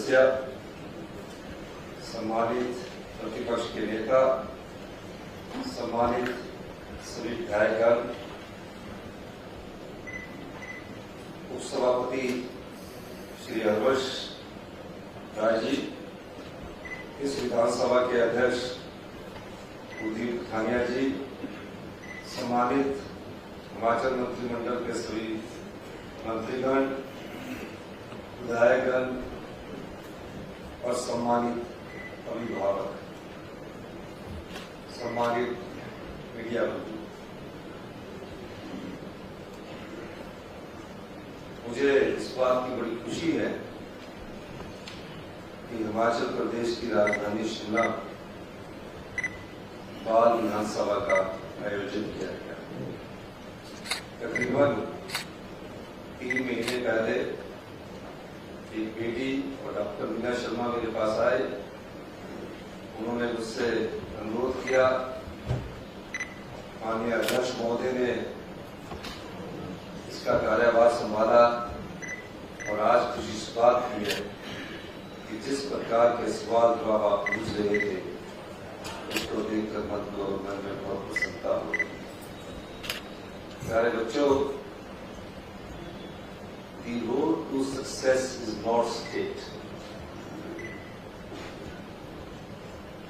सदस्य, सम्मानित प्रतिपक्ष के नेता, सम्मानित सभी विधायकगण, उपसभापति श्री हरवंश राय जी, इस विधानसभा के अध्यक्ष कुलदीप खानिया जी, सम्मानित हिमाचल मंत्रिमंडल के सभी मंत्रीगण, विधायकगण और सम्मानित अभिभावक, सम्मानित मीडिया बंधु, मुझे इस बात की बड़ी खुशी है कि हिमाचल प्रदेश की राजधानी शिमला बाल विधानसभा का आयोजन किया गया। तकरीबन 3 महीने पहले एक बेटी और डॉक्टर मीना शर्मा मेरे पास आए। उन्होंने मुझसे अनुरोध किया, माननीय अध्यक्ष महोदय ने इसका कार्यभार संभाला और आज खुशी इस बात की है कि जिस प्रकार के सवाल जवाब आप पूछ रहे थे उसको देखकर मन और मन में बहुत प्रसन्नता हो रही। प्यारे बच्चों, the road to success is not straight।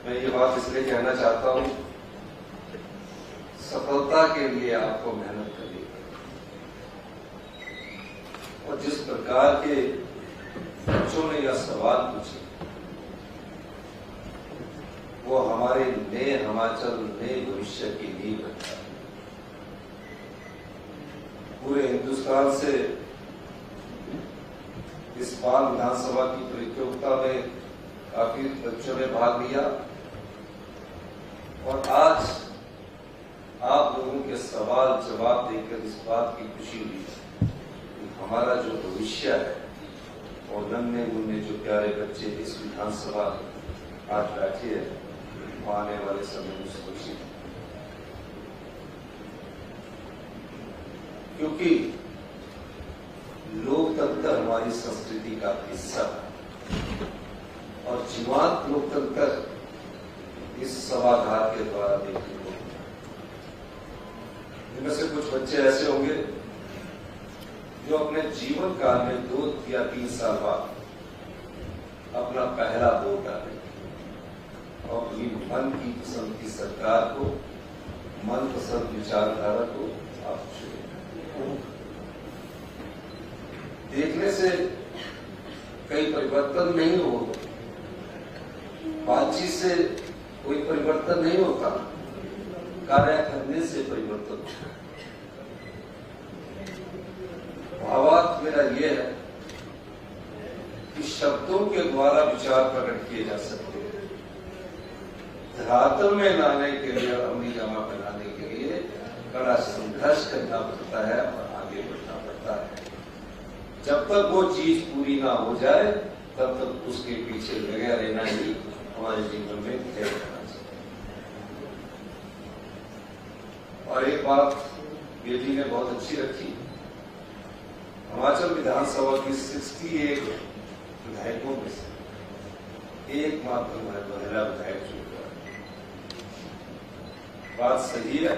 मैं ये बात इसलिए कहना चाहता हूं, सफलता के लिए आपको मेहनत करनी पड़ेगी। और जिस प्रकार के बच्चों ने यह सवाल पूछे, वो हमारे नए हिमाचल, नए भविष्य की नींव बनता है। पूरे हिंदुस्तान से इस बाल विधानसभा की प्रतियोगिता में काफी बच्चों ने भाग लिया और आज आप लोगों के सवाल जवाब देकर इस बात की खुशी हुई कि हमारा जो भविष्य है और नन्हे मुन्ने जो प्यारे बच्चे इस विधानसभा आज बैठे हैं, वो आने वाले समय में सुरक्षित है। क्योंकि लोकतंत्र हमारी संस्कृति का हिस्सा है और जीवंत लोकतंत्र इस सभागार के द्वारा देखने को। इनमें से कुछ बच्चे ऐसे होंगे जो अपने जीवन काल में 2 या 3 साल बाद अपना पहला वोट डालेंगे और अपनी मन की पसंद की सरकार को, मनपसंद विचारधारा को आप चुनेंगे। देखने से कई परिवर्तन नहीं हो, बातचीत से कोई परिवर्तन नहीं होता, कार्य करने से परिवर्तन होता। भावार्थ मेरा यह है कि शब्दों के द्वारा विचार प्रकट किए जा सकते हैं। धरातल में लाने के लिए, अमली जामा बनाने के लिए बड़ा संघर्ष करना पड़ता है और आगे बढ़ना पड़ता है। जब तक वो चीज पूरी ना हो जाए तब तक उसके पीछे लगे रहना ही हमारे जीवन में खेल करना चाहिए। और एक बात बेटी ने बहुत अच्छी रखी, हिमाचल विधानसभा की 61 विधायकों में से एकमात्र महिला विधायक चुन हुआ है। बात सही है,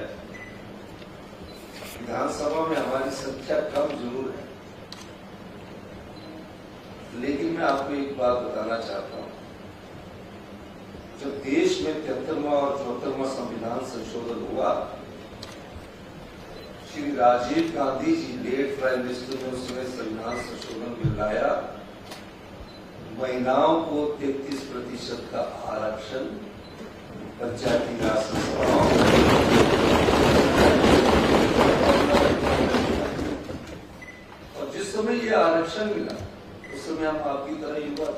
विधानसभा में हमारी संख्या कम जरूर है, लेकिन मैं आपको एक बात बताना चाहता हूं। जब देश में 73वां और 74वां संविधान संशोधन हुआ, Shri Rajiv Gandhi ji late prime minister ने उसमें संविधान संशोधन बिल लाया, महिलाओं को 33% का आरक्षण पंचायती राज संस्थाओं और जिस समय यह आरक्षण मिला उस समय हम आपकी तरह युवा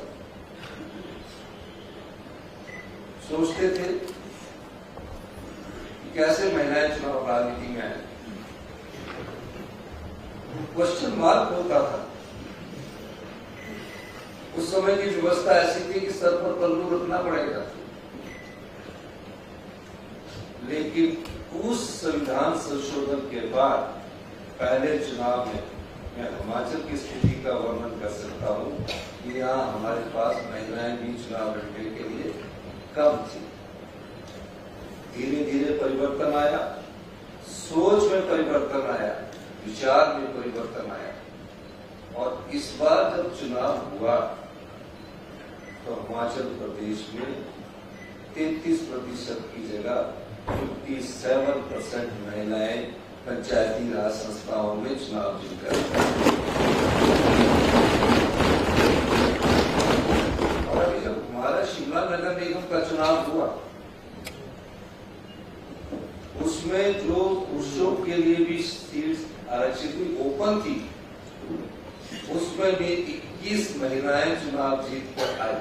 सोचते थे कि कैसे महिलाएं चुनाव राजनीति में आए। क्वेश्चन मार्क होता था। उस समय की व्यवस्था ऐसी थी कि सर पर पल्लू रखना पड़ेगा, लेकिन उस संविधान संशोधन के बाद पहले चुनाव में मैं हिमाचल की स्थिति का वर्णन कर सकता हूं कि यहाँ हमारे पास महिलाएं भी चुनाव लड़ने के लिए कम थी। धीरे धीरे परिवर्तन आया, सोच में परिवर्तन आया, विचार में परिवर्तन आया, और इस बार जब चुनाव हुआ तो हिमाचल प्रदेश में 33% की जगह 57% महिलाएं पंचायती राज संस्थाओं में चुनाव जीतकर, और अभी जब हमारा शिमला नगर निगम का चुनाव हुआ उसमें जो पुरुषों के लिए भी सीट आरक्षित हुई, ओपन थी, उसमें भी 21 महिलाएं चुनाव जीत कर आई।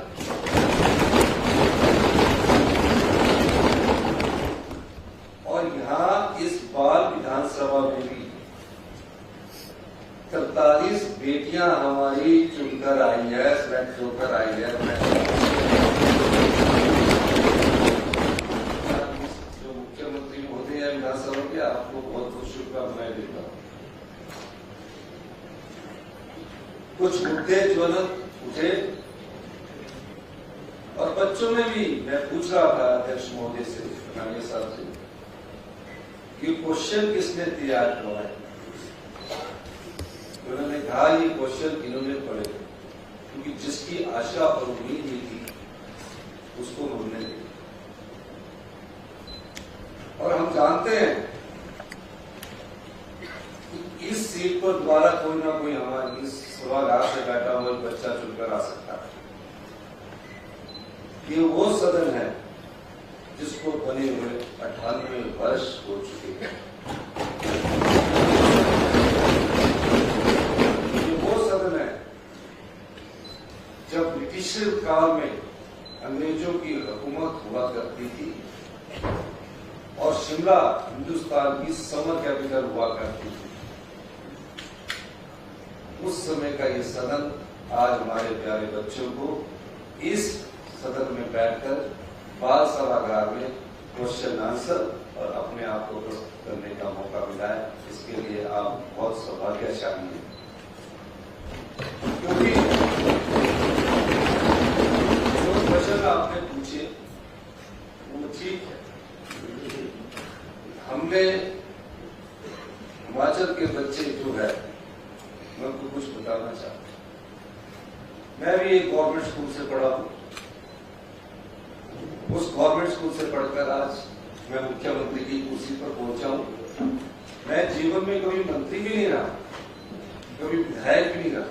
और यहाँ इस बार विधानसभा में भी 43 बेटियां हमारी चुनकर आई है, सेलेक्ट होकर आई है। जो मुख्यमंत्री महोदय है विधानसभा के, आपको बहुत बहुत शुभकामनाएं देता हूँ। कुछ मुद्दे ज्वलंत उठे और बच्चों में भी मैं पूछ रहा था अध्यक्ष महोदय से, कन्हैया साहब से, कि क्वेश्चन किसने तैयार करवाए। उन्होंने कहा ये क्वेश्चन इन्होंने पढ़े, क्योंकि जिसकी आशा और उम्मीद नहीं थी उसको उन्होंने दी। और हम जानते हैं कि इस सीट पर दोबारा कोई ना कोई हमारी इस सभागार से बैठा हुआ बच्चा चुनकर आ सकता है। ये वो सदन है जिसको बने हुए 98 वर्ष हो चुके हैं। ये वो सदन है जब ब्रिटिश काल में अंग्रेजों की हुकूमत हुआ करती थी और शिमला हिंदुस्तान की समर कैपिटल हुआ करती थी। उस समय का ये सदन आज हमारे प्यारे बच्चों को इस सदन में बैठकर बाल सभागार में क्वेश्चन आंसर और अपने आप को प्रस्तुत करने का मौका मिला है। इसके लिए आप बहुत सौभाग्यशाली हैं, क्योंकि जो प्रश्न आपने पूछे वो ठीक है। हमने हिमाचल के बच्चे जो है, मैं आपको कुछ बताना चाहता हूं। मैं भी एक गवर्नमेंट स्कूल से पढ़ा हूं। उस गवर्नमेंट स्कूल से पढ़कर आज मैं मुख्यमंत्री की कुर्सी पर पहुंचा हूं। मैं जीवन में कभी मंत्री भी नहीं रहा, कभी विधायक भी नहीं रहा।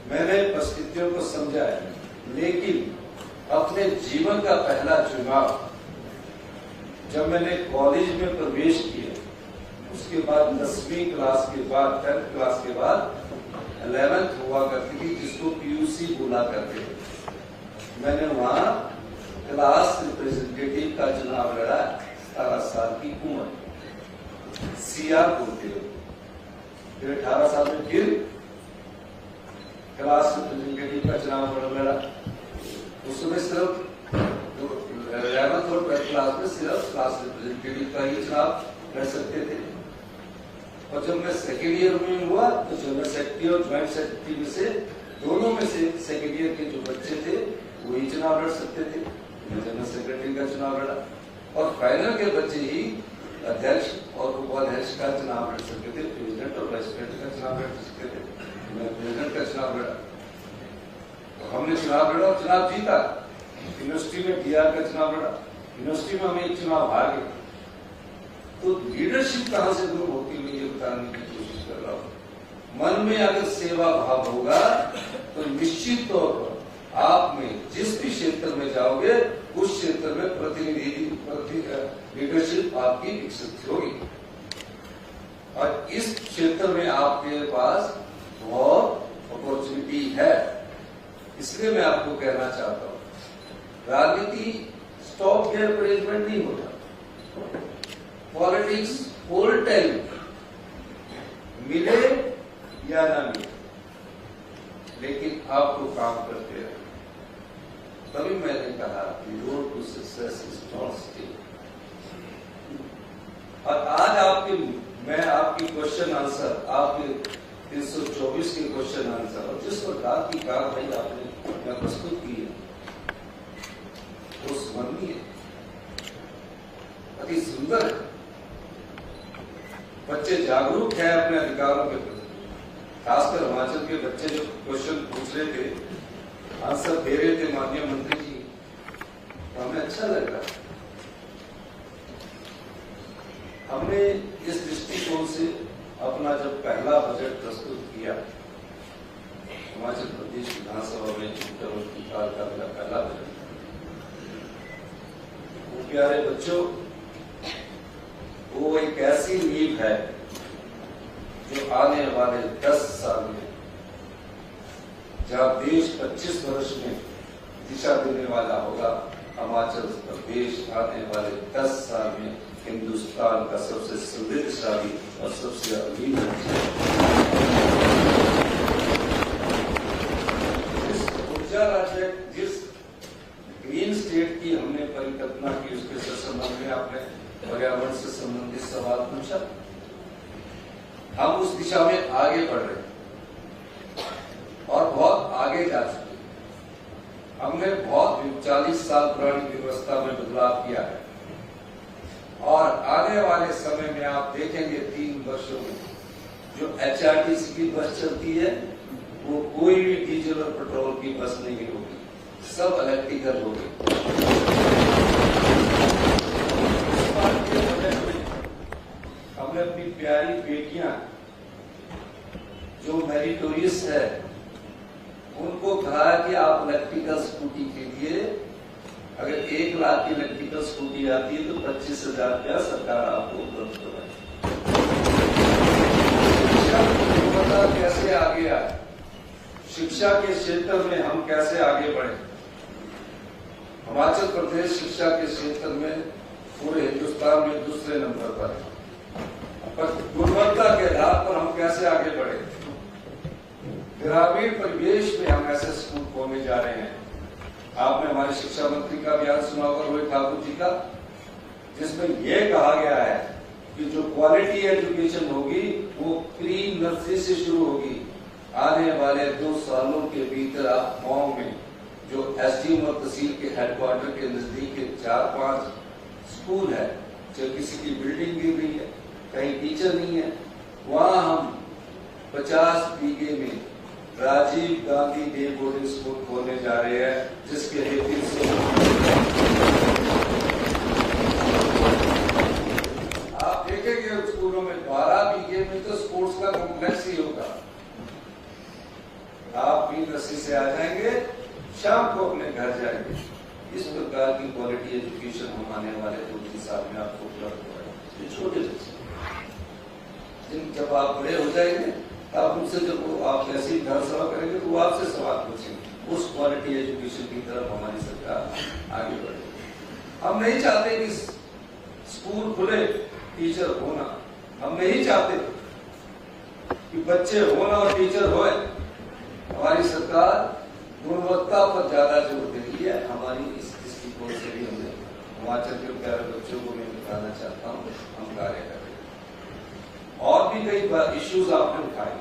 मैंने परिस्थितियों को समझा है, लेकिन अपने जीवन का पहला चुनाव जब मैंने कॉलेज में प्रवेश किया, उसके बाद 10वीं क्लास के बाद 10th क्लास के बाद 11th हुआ करती थी, जिसको पीयूसी बोला करते थे। मैंने वहां क्लास रिप्रेजेंटेटिव का चुनाव लड़ा। 18 साल की उम्र, सीआर बोलते हो। फिर 18 साल में फिर क्लास रिप्रेजेंटेटिव का चुनाव लड़ा। उसमें सिर्फ 11th और 12th क्लास में सिर्फ क्लास रिप्रेजेंटेटिव का ही चुनाव लड़ सकते थे। और जब मैं सेकेंड ईयर में हुआ तो जनरल सेक्रेटरी और ज्वाइंट सेक्रेटरी में से दोनों में से सेकेंड ईयर के जो बच्चे थे वही चुनाव लड़ सकते थे। मैं जनरल सेक्रेटरी का चुनाव लड़ा और फाइनल के बच्चे ही अध्यक्ष और उपाध्यक्ष का चुनाव लड़ सकते थे। प्रेसिडेंट और वाइस प्रेसिडेंट का चुनाव लड़ सकते थे। मैं प्रेसिडेंट का चुनाव लड़ा, तो हमने चुनाव लड़ा और चुनाव जीता। यूनिवर्सिटी में डीआर का चुनाव लड़ा, यूनिवर्सिटी में हम एक चुनाव हार गए। तो लीडरशिप कहां से ग्रो होती हुई ये बताने की कोशिश कर रहा हूं। मन में अगर सेवा भाव होगा तो निश्चित तौर पर आप में जिस भी क्षेत्र में जाओगे उस क्षेत्र में प्रतिनिधि लीडरशिप आपकी विकसित होगी। और इस क्षेत्र में आपके पास बहुत अपॉर्चुनिटी है। इसलिए मैं आपको कहना चाहता हूं, राजनीति स्टॉप गेयर अरेंजमेंट नहीं होता। पॉलिटिक्स होल टाइम मिले या ना मिले, लेकिन आपको काम करते रहे। तभी मैंने कहा road to success is not stay. और आज मैं आपकी क्वेश्चन आंसर, आपके 324 के क्वेश्चन आंसर और जिस प्रकार की कार्रवाई आपने यहाँ प्रस्तुत की है वो स्मरणीय है, अति सुंदर है। बच्चे जागरूक है अपने अधिकारों के प्रति, खासकर हिमाचल के बच्चे जो क्वेश्चन पूछ रहे थे, आंसर दे रहे थे माननीय मंत्री जी, तो हमें अच्छा लग रहा है। हमने इस दृष्टिकोण से अपना जब पहला बजट प्रस्तुत किया, हिमाचल प्रदेश विधानसभा में काल का मेरा पहला बजट, वो प्यारे बच्चों, वो एक ऐसी नींव है जो आने वाले 10 साल में, जहां देश 25 वर्ष में दिशा देने वाला होगा, हिमाचल प्रदेश आने वाले 10 साल में हिंदुस्तान का सबसे समृद्धशाली और सबसे अमीर राज्य जिस ऊर्जा राज्य, जिस ग्रीन स्टेट की हमने परिकल्पना की, उसके संबंध में आपने पर्यावरण से संबंधित सवाल पूछा। हम उस दिशा में आगे बढ़ रहे हैं और बहुत आगे जा चुके हैं। हमने बहुत 40 साल पुरानी व्यवस्था में बदलाव किया है और आने वाले समय में आप देखेंगे 3 वर्षों में जो HRTC की बस चलती है वो कोई भी डीजल और पेट्रोल की बस नहीं होगी, सब इलेक्ट्रिकल होगी। हमने अपनी प्यारी बेटियां जो मेरिटोरियस है उनको कहा कि आप इलेक्ट्रिकल स्कूटी के लिए अगर 1 लाख की इलेक्ट्रिकल स्कूटी आती है तो 25,000 रुपया सरकार आपको उपलब्ध कराए। शिक्षा कैसे आगे आए, शिक्षा के क्षेत्र में हम कैसे आगे बढ़े। हिमाचल प्रदेश शिक्षा के क्षेत्र में पूरे हिंदुस्तान में दूसरे नंबर पर है, पर गुणवत्ता के आधार पर हम कैसे आगे बढ़े। ग्रामीण परिवेश में हम ऐसे स्कूल खोलने जा रहे हैं। आपने हमारे शिक्षा मंत्री का बयान सुना होगा, रोहित ठाकुर जी का, जिसमें यह कहा गया है कि जो क्वालिटी एजुकेशन होगी वो प्री नर्सरी से शुरू होगी। आने वाले 2 सालों के भीतर आप गांव में जो SDM और तहसील के हेडक्वार्टर के नजदीक के 4-5 स्कूल है, जो किसी की बिल्डिंग गिर रही है, कहीं टीचर नहीं है, वहां हम 50 बीघे में Rajiv Gandhi day boarding school खोलने जा रहे हैं, जिसके लिए 300 आप देखेंगे स्कूलों में 12 बीघे में तो स्पोर्ट्स का कॉम्प्लेक्स ही होगा। आप भी नर्सरी से आ जाएंगे, शाम को अपने घर जाएंगे। इस प्रकार की क्वालिटी एजुकेशन हम आने वाले 2-3 साल में आपको उपलब्ध होगा। छोटे बच्चे जब आप बड़े हो जाएंगे, आप उनसे जब आप ऐसी घर सभा करेंगे तो वो आपसे सवाल पूछेंगे। उस क्वालिटी एजुकेशन की तरफ हमारी सरकार आगे बढ़े। हम नहीं चाहते कि स्कूल खुले टीचर होना, हम नहीं चाहते कि बच्चे होना और टीचर होए। हमारी सरकार गुणवत्ता पर ज्यादा जोर दे रही है। हमारी इस दृष्टिकोण से भी हमने हिमाचल के प्यारे बच्चों को मैं बताना चाहता हूँ, हम कार्य कर रहे हैं। और भी कई इश्यूज आपने उठाए।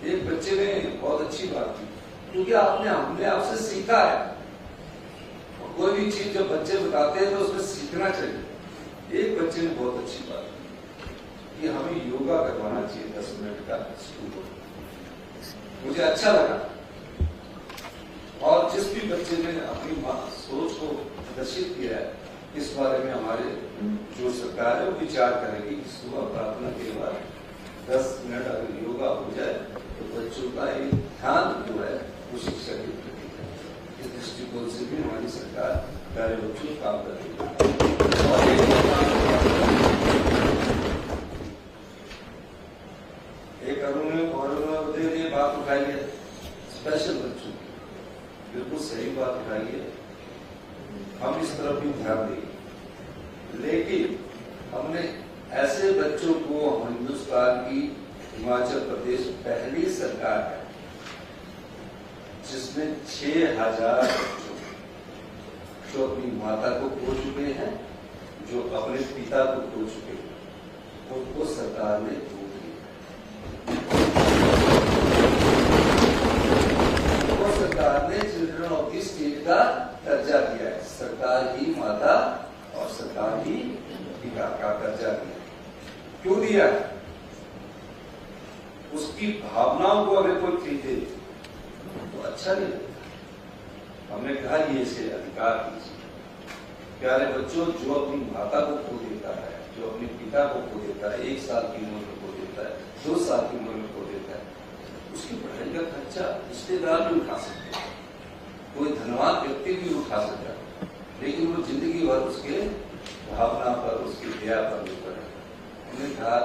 एक बच्चे ने बहुत अच्छी बात की, क्योंकि हमने आपसे सीखा है। और कोई भी चीज जब बच्चे बताते हैं तो उसमें सीखना चाहिए। एक बच्चे ने बहुत अच्छी बात की कि हमें योगा करवाना चाहिए 10 मिनट का स्कूल। मुझे अच्छा लगा। और जिस भी बच्चे ने अपनी सोच को प्रदर्शित किया है, इस बारे में हमारे जो सरकार है वो विचार करेगी कि सुबह प्रार्थना के बाद 10 मिनट अगर योगा हो जाए तो बच्चों का एक ध्यान जो है वो शिक्षा के प्रति है। इस दृष्टिकोण से भी हमारी सरकार प्यारे बच्चों काम कर रही है। एक अरुण ने बात उठाई है स्पेशल बच्चों की, बिल्कुल सही बात उठाई है। हम इस तरफ भी ध्यान देंगे, लेकिन हमने ऐसे बच्चों को, हिंदुस्तान की हिमाचल प्रदेश पहली सरकार है जिसमें 6000 बच्चों जो अपनी माता को खो चुके हैं, जो अपने पिता को खो चुके हैं, उनको सरकार ने गोद लिया। कर्जा दिया है, सरकार ही माता और सरकार ही पिता का कर्जा दिया। क्यों दिया? उसकी भावनाओं को अगर कोई खरीदे तो अच्छा नहीं लगता। हमने कहा ये इसे अधिकार दीजिए। प्यारे बच्चों, जो अपनी माता को खो देता है, जो अपने पिता को खो देता है, 1 साल की उम्र में खो देता है, 2 साल की उम्र में खो देता है, उसकी पढ़ाई का खर्चा रिश्तेदार भी उठा सकते हैं, कोई धनवान व्यक्ति भी उठा सकता है, लेकिन वो जिंदगी भर उसके भावना पर, उसकी दया पर निर्भर है। हमने कहा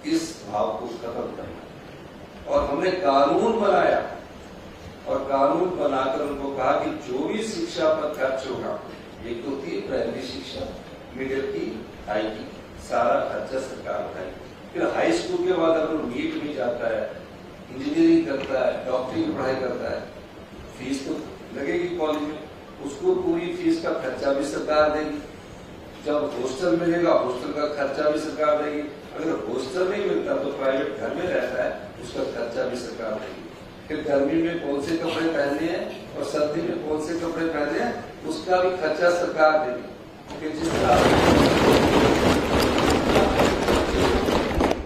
इस भाव को खत्म करना, और हमने कानून बनाया, और कानून बनाकर उनको कहा कि जो भी शिक्षा पर खर्च होगा, एक तो थी प्राइमरी शिक्षा, मिडिल की, हाई की, सारा खर्चा सरकार उठाएगी। फिर हाई स्कूल के बाद अगर नीट में जाता है, इंजीनियरिंग करता है, डॉक्टरी की पढ़ाई करता है, फीस तो लगेगी कॉलेज में, उसको पूरी फीस का खर्चा भी सरकार देगी। जब हॉस्टल मिलेगा, हॉस्टल का खर्चा भी सरकार देगी। अगर हॉस्टल नहीं मिलता तो प्राइवेट घर में रहता है, उसका खर्चा भी सरकार देगी। फिर गर्मी में कौन से कपड़े पहनने हैं और सर्दी में कौन से कपड़े पहनने हैं, उसका भी खर्चा सरकार देगी। फिर जिस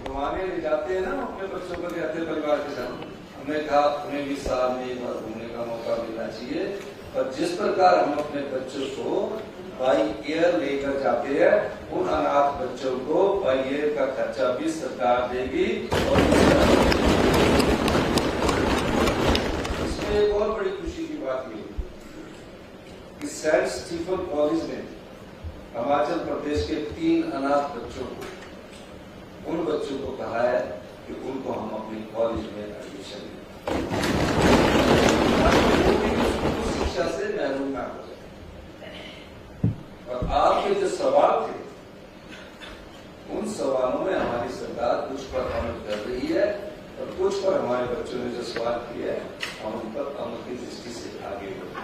घुमाने ले जाते हैं ना अपने बच्चों को, कहते हैं परिवार के साथ, हमने कहा उन्हें भी साल में एक बार घूमने का मौका मिलना चाहिए। और जिस प्रकार हम अपने बच्चों को बाई एयर लेकर जाते हैं, उन अनाथ बच्चों को बाई एयर का खर्चा भी सरकार देगी। और इसमें एक और बड़ी खुशी की बात ये कि सेंट स्टीफन कॉलेज ने हिमाचल प्रदेश के 3 अनाथ बच्चों को, उन बच्चों को कहा है कि उनको हम अपने कॉलेज में एडमिशन दें, शिक्षा से महरूम ना हो जाए। और आपके जो सवाल थे, उन सवालों में हमारी सरकार कुछ पर अमल कर रही है, और कुछ पर हमारे बच्चों ने जो सवाल किए हैं, हम उन पर अमल की दृष्टि से आगे बढ़े,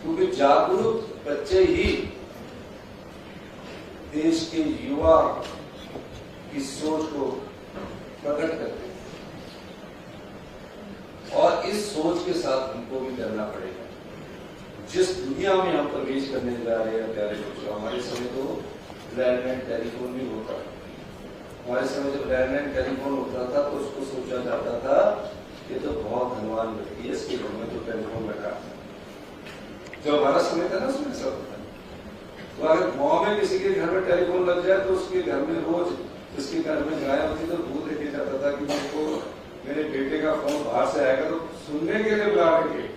क्योंकि जागरूक बच्चे ही देश के युवा की सोच को प्रकट करते हैं, और इस सोच के साथ हमको भी करना पड़ेगा। जिस दुनिया में हम प्रवेश करने जा रहे हैं प्यारे बच्चों, हमारे समय तो लैंडलाइन टेलीफोन भी होता है। हमारे समय जब लैंडलाइन टेलीफोन होता था तो उसको सोचा जाता था ये तो बहुत धनवान व्यक्ति है, इसके घर में तो टेलीफोन लगा। जो हमारा समय था ना, उसमें सब होता, तो अगर गाँव में किसी के घर में टेलीफोन लग जाए तो उसके घर में रोज जिसके घर में गाय होती तो दूध लेके जाता था कि मुझको मेरे बेटे का फोन बाहर से आएगा तो सुनने के लिए बुला लेंगे।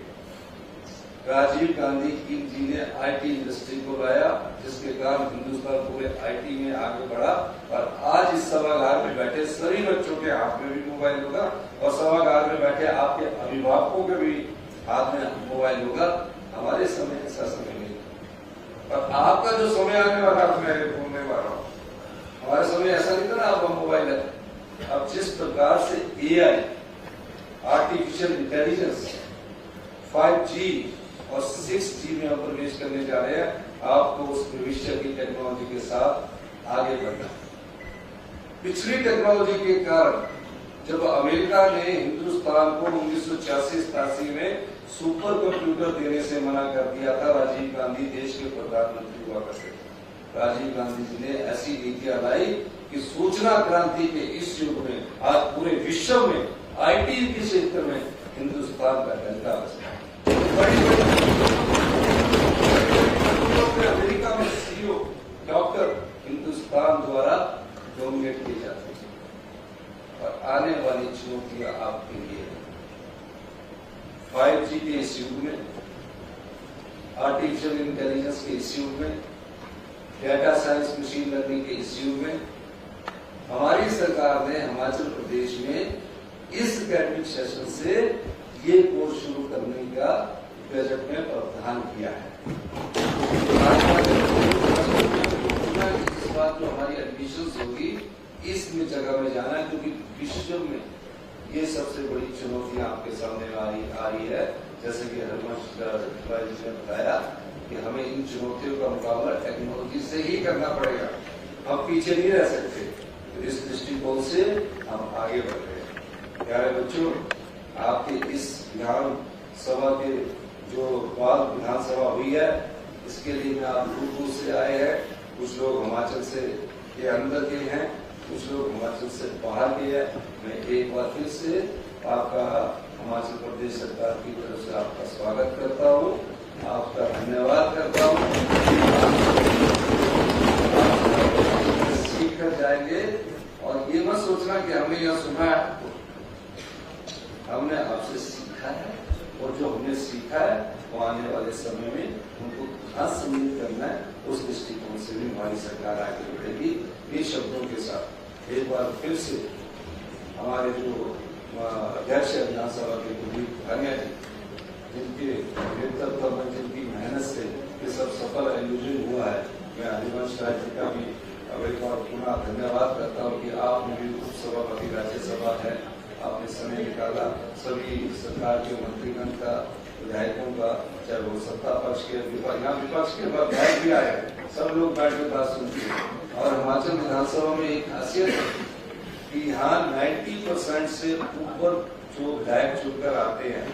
राजीव गांधी जी ने आईटी इंडस्ट्री को लाया, जिसके कारण हिंदुस्तान पूरे आईटी में आगे बढ़ा। और आज इस सभागार में बैठे सभी बच्चों के हाथ में भी मोबाइल होगा, और सभागार में बैठे आपके अभिभावकों के भी हाथ में मोबाइल होगा। हमारे समय ऐसा समय नहीं, और आपका जो समय आने वाला मैं बोलने वाला हूँ, हमारे समय ऐसा नहीं था ना, अब मोबाइल है। अब जिस प्रकार से एआई, आर्टिफिशियल इंटेलिजेंस, 5G और 6G में हम प्रवेश करने जा रहे हैं, आपको उस भविष्य की टेक्नोलॉजी के साथ आगे बढ़ना। पिछली टेक्नोलॉजी के कारण जब अमेरिका ने हिंदुस्तान को 1986-87 में सुपर कंप्यूटर देने से मना कर दिया था, राजीव गांधी देश के प्रधानमंत्री हुआ करते थे। राजीव गांधी जी ने ऐसी नीतियां लाई कि सूचना क्रांति के इस युग में आज पूरे विश्व में आईटी के क्षेत्र में हिंदुस्तान का डंका बजा। अमेरिका में सीईओ डॉक्टर हिंदुस्तान द्वारा डोमिनेट किए जाते हैं, और आने वाली चुनौतियां आपके लिए 5G के इस युग में, आर्टिफिशियल इंटेलिजेंस के इस युग में, डेटा साइंस मशीन लर्निंग के इस युग में, हमारी सरकार ने हिमाचल प्रदेश में इस एकेडमिक सेशन से ये कोर्स शुरू करने का बजट में प्रावधान किया है। इस बात जो हमारी एडमिशन होगी इस जगह में जाना है, क्योंकि विश्व में ये सबसे बड़ी चुनौतियां आपके सामने आ रही है। जैसे कि हरवंश जी ने बताया कि हमें इन चुनौतियों का मुकाबला टेक्नोलॉजी से ही करना पड़ेगा, हम पीछे नहीं रह सकते। तो इस दृष्टिकोण से हम आगे बढ़ रहे हैं। प्यारे बच्चों, आपके इस विधान सभा के जो बाल विधानसभा इसके लिए मैं आप दूर दूर से आए हैं। कुछ लोग हिमाचल से के अंदर के हैं, कुछ लोग हिमाचल से बाहर के हैं। मैं एक बार फिर से आपका हिमाचल प्रदेश सरकार की तरफ से आपका स्वागत करता हूँ, आपका धन्यवाद करता हूँ। सीख कर जाएंगे और ये मत सोचना कि हमने यह सुना है, हमने आपसे सीखा है और जो हमने सीखा है वो आने वाले समय में उनको कहाँ सम्मिलित करना है, उस दृष्टिकोण से भी हमारी सरकार आगे बढ़ेगी। इन शब्दों के साथ एक बार फिर से हमारे जो अध्यक्ष है विधानसभा के कुलदीप भानिया जी, जिनके नेतृत्व में जिनकी मेहनत से ये सब सफल आयोजन हुआ है, मैं हरिवंश राय जी का भी अब एक बार पुनः धन्यवाद करता हूँ कि आपने भी उपसभापति राज्यसभा है, आपने समय निकाला। सभी सरकार के मंत्रीगण का, विधायकों का, चाहे वो सत्ता पक्ष के, यहाँ विपक्ष के विधायक भी आए, सब लोग बैठ के बात सुनते हैं। और हिमाचल विधानसभा में एक खासियत है कि यहाँ 90% से ऊपर जो विधायक चुनकर आते हैं,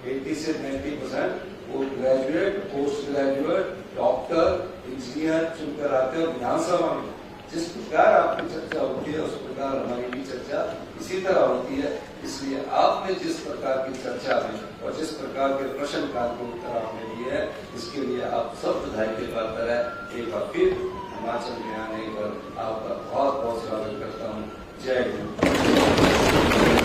80 से 90% वो graduate, post graduate, doctor, engineer चुनकर आते हैं विधानसभा में। जिस प्रकार आपकी चर्चा होती है उस प्रकार हमारी भी चर्चा इसी तरह होती है। इसलिए आपने जिस प्रकार की चर्चा में और जिस प्रकार के प्रश्न काल के उत्तर आपने दिए है, इसके लिए आप सब विधायक के पात्र है। एक बार फिर हिमाचल में आने पर आपका बहुत बहुत स्वागत करता हूँ। जय हिंद।